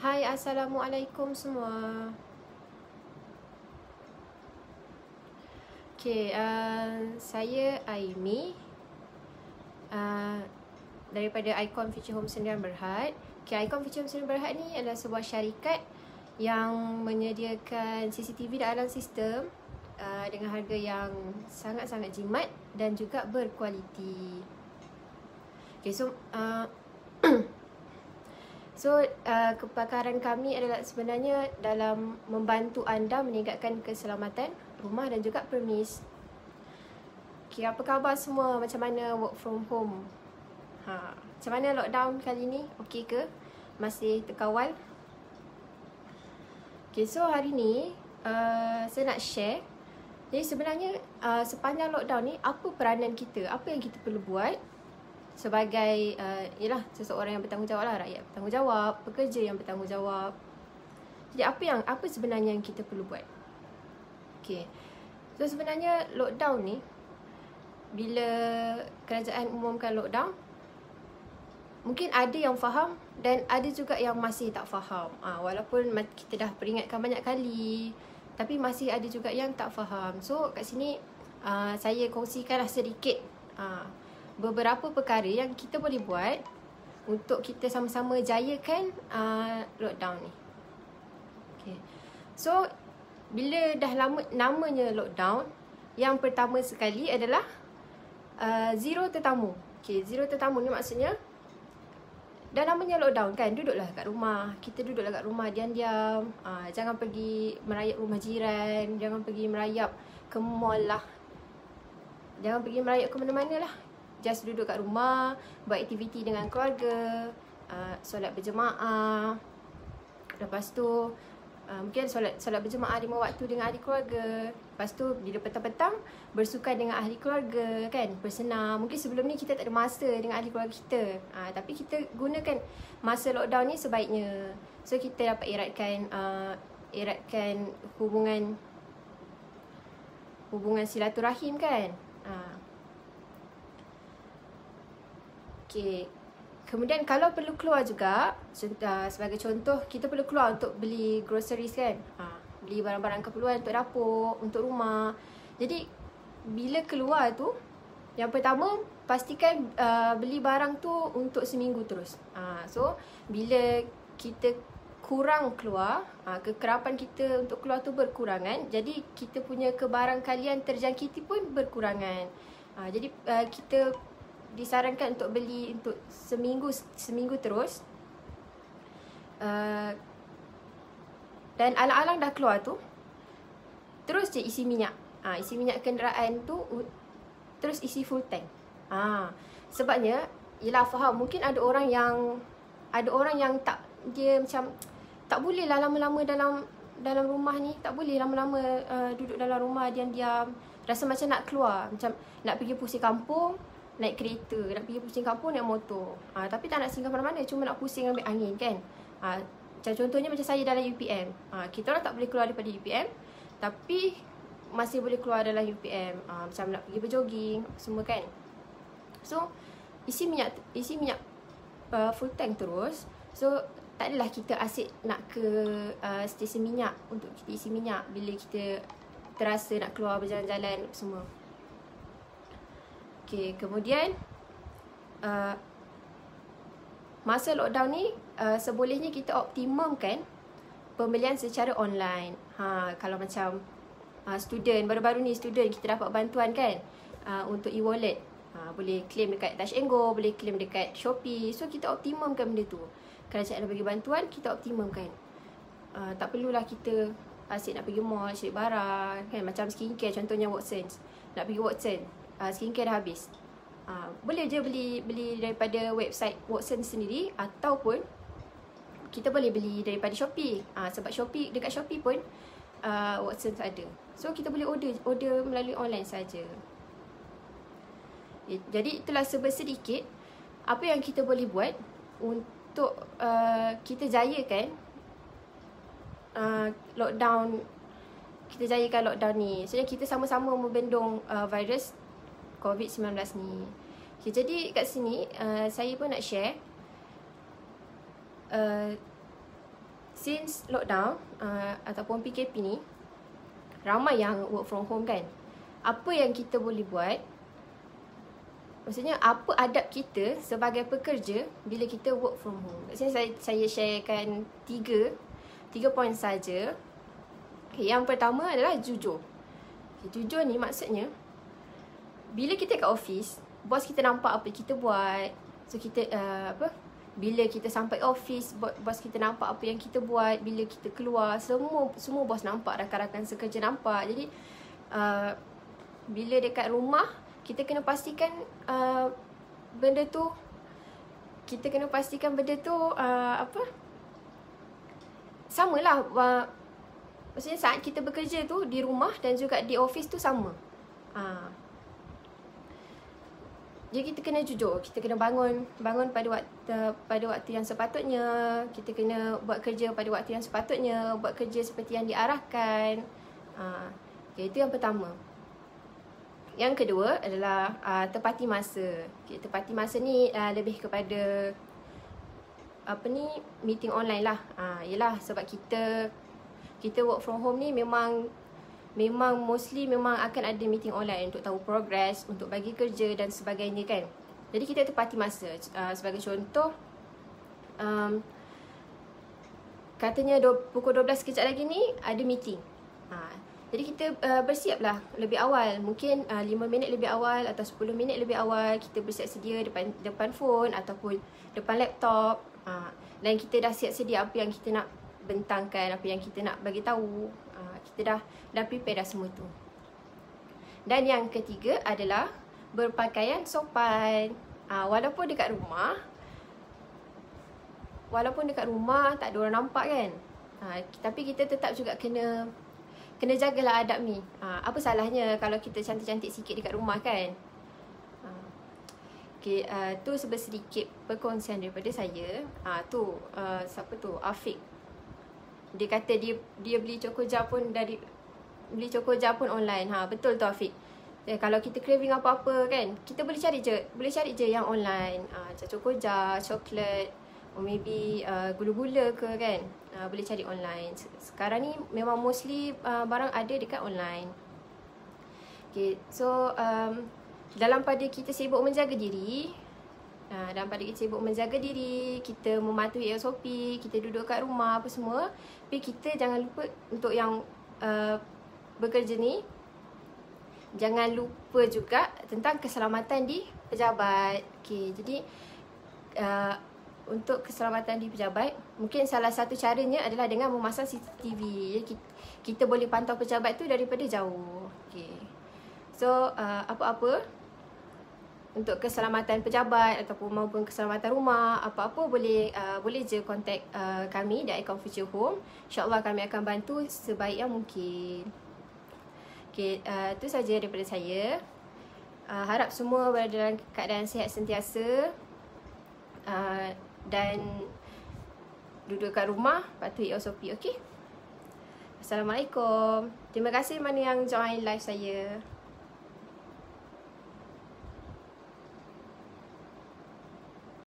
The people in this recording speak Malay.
Hai, Assalamualaikum semua. Okay, saya Aimi daripada Icon Future Home Sdn Berhad. Okay, Icon Future Home Sdn Berhad ni adalah sebuah syarikat yang menyediakan CCTV dalam sistem dengan harga yang sangat-sangat jimat dan juga berkualiti. Okay, kepakaran kami adalah sebenarnya dalam membantu anda meningkatkan keselamatan rumah dan juga premis. Okay, apa khabar semua? Macam mana work from home? Macam mana lockdown kali ni? Okey ke? Masih terkawal? Okay, so hari ni saya nak share. Jadi sebenarnya sepanjang lockdown ni, apa peranan kita? Apa yang kita perlu buat sebagai ialah seseorang yang bertanggungjawab lah, rakyat bertanggungjawab, pekerja yang bertanggungjawab. Jadi apa sebenarnya yang kita perlu buat? Okay, so sebenarnya lockdown ni, bila kerajaan umumkan lockdown, mungkin ada yang faham dan ada juga yang masih tak faham. Walaupun kita dah peringatkan banyak kali, tapi masih ada juga yang tak faham. So kat sini saya kongsikanlah sedikit beberapa perkara yang kita boleh buat untuk kita sama-sama jayakan lockdown ni. Okay. So bila dah namanya lockdown, yang pertama sekali adalah zero tetamu. Okay, zero tetamu ni maksudnya dah namanya lockdown kan, duduklah kat rumah. Kita duduklah kat rumah diam-diam. Jangan pergi merayap rumah jiran, jangan pergi merayap ke mall lah, jangan pergi merayap ke mana-mana lah. Just duduk kat rumah, buat aktiviti dengan keluarga, solat berjemaah. Lepas tu mungkin solat berjemaah 5 waktu dengan ahli keluarga. Lepas tu bila petang-petang bersukan dengan ahli keluarga kan, bersenam. Mungkin sebelum ni kita tak ada masa dengan ahli keluarga kita, tapi kita gunakan masa lockdown ni sebaiknya. So kita dapat eratkan hubungan silaturahim kan. Okay. Kemudian kalau perlu keluar juga, sebagai contoh, kita perlu keluar untuk beli groceries kan, beli barang-barang keperluan untuk dapur, untuk rumah. Jadi bila keluar tu, yang pertama pastikan beli barang tu untuk seminggu terus. So bila kita kurang keluar, kekerapan kita untuk keluar tu berkurangan, jadi kita punya kebarangkalian terjangkiti pun berkurangan. Jadi kita disarankan untuk beli untuk seminggu terus. Dan alang-alang dah keluar tu, terus je isi minyak. Isi minyak kenderaan tu terus isi full tank. Sebabnya yelah, faham, mungkin ada orang yang tak, dia macam tak boleh lah lama-lama dalam rumah ni, tak boleh lama-lama duduk dalam rumah diam-diam, rasa macam nak keluar, macam nak pergi pusing kampung naik kereta, nak pergi pusing kampung naik motor, tapi tak nak singgah mana-mana, cuma nak pusing ambil angin kan. Macam contohnya macam saya dalam UPM, kita orang tak boleh keluar daripada UPM, tapi masih boleh keluar dalam UPM, macam nak pergi berjoging semua kan. So isi minyak full tank terus. So tak adalah kita asyik nak ke stesen minyak untuk kita isi minyak bila kita terasa nak keluar berjalan-jalan semua. Okay, kemudian masa lockdown ni sebolehnya kita optimumkan pembelian secara online. Kalau macam student, baru-baru ni student, kita dapat bantuan kan untuk e-wallet. Boleh claim dekat Touch and Go, boleh claim dekat Shopee. So kita optimumkan benda tu. Kalau cakap nak bagi bantuan, kita optimumkan. Tak perlulah kita asyik nak pergi mall, cari barang kan. Macam skincare contohnya Watsons. Nak pergi Watsons, skincare dah habis. Boleh je beli daripada website Watsons sendiri, ataupun kita boleh beli daripada Shopee. Sebab dekat Shopee pun Watsons ada. So kita boleh order melalui online saja. Jadi itulah sedikit apa yang kita boleh buat untuk kita jayakan lockdown. Kita jayakan lockdown ni. Sebenarnya kita sama-sama membendung virus COVID-19 ni. Okay, jadi kat sini saya pun nak share since lockdown ataupun PKP ni, ramai yang work from home kan. Apa yang kita boleh buat, maksudnya apa adab kita sebagai pekerja bila kita work from home. Maksudnya saya sharekan tiga poin saja. Okay, yang pertama adalah jujur. Okay, jujur ni maksudnya bila kita kat office, bos kita nampak apa kita buat. So kita bila kita sampai office, bos kita nampak apa yang kita buat. Bila kita keluar, semua bos nampak, rakan-rakan sekerja nampak. Jadi bila dekat rumah, kita kena pastikan benda tu samalah. Maksudnya saat kita bekerja tu di rumah dan juga di office tu sama. Jadi kita kena jujur, kita kena bangun pada waktu yang sepatutnya, kita kena buat kerja pada waktu yang sepatutnya, buat kerja seperti yang diarahkan. Okay, itu yang pertama. Yang kedua adalah tepati masa. Okay, tepati masa ni lebih kepada meeting online lah. Yelah, sebab kita work from home ni memang mostly akan ada meeting online untuk tahu progress, untuk bagi kerja dan sebagainya kan. Jadi kita tepati masa. Sebagai contoh, katanya pukul 12 kejap lagi ni ada meeting. Jadi kita bersiaplah lebih awal. Mungkin 5 minit lebih awal atau 10 minit lebih awal. Kita bersiap sedia depan phone ataupun depan laptop. Dan kita dah siap sedia apa yang kita nak bentangkan, apa yang kita nak bagi tahu. Kita dah prepare dah semua tu. Dan yang ketiga adalah berpakaian sopan. Walaupun dekat rumah tak ada orang nampak kan. Tapi kita tetap juga kena jagalah adab ni. Apa salahnya kalau kita cantik-cantik sikit dekat rumah kan. Okay, tu sedikit perkongsian daripada saya. Siapa tu? Afiq. Dia kata dia beli Cokoja pun online. Betul tu Afiq. Kalau kita craving apa-apa kan, kita boleh cari je yang online. Cokoja, coklat, or maybe gula-gula ke kan. Boleh cari online. Sekarang ni memang mostly barang ada dekat online. Okay, so dalam pada kita sibuk menjaga diri, kita mematuhi SOP, kita duduk kat rumah apa semua. Tapi kita jangan lupa untuk yang bekerja ni, jangan lupa juga tentang keselamatan di pejabat. Okay, jadi untuk keselamatan di pejabat, mungkin salah satu caranya adalah dengan memasang CCTV. Kita boleh pantau pejabat tu daripada jauh. Okay. So apa-apa untuk keselamatan pejabat ataupun maupun keselamatan rumah, apa-apa boleh je kontak kami di Icon Future Home. InsyaAllah kami akan bantu sebaik yang mungkin. Okay, itu saja daripada saya. Harap semua berada dalam keadaan sihat sentiasa. Dan duduk kat rumah, patuhi SOP, okay? Assalamualaikum. Terima kasih mana yang join live saya.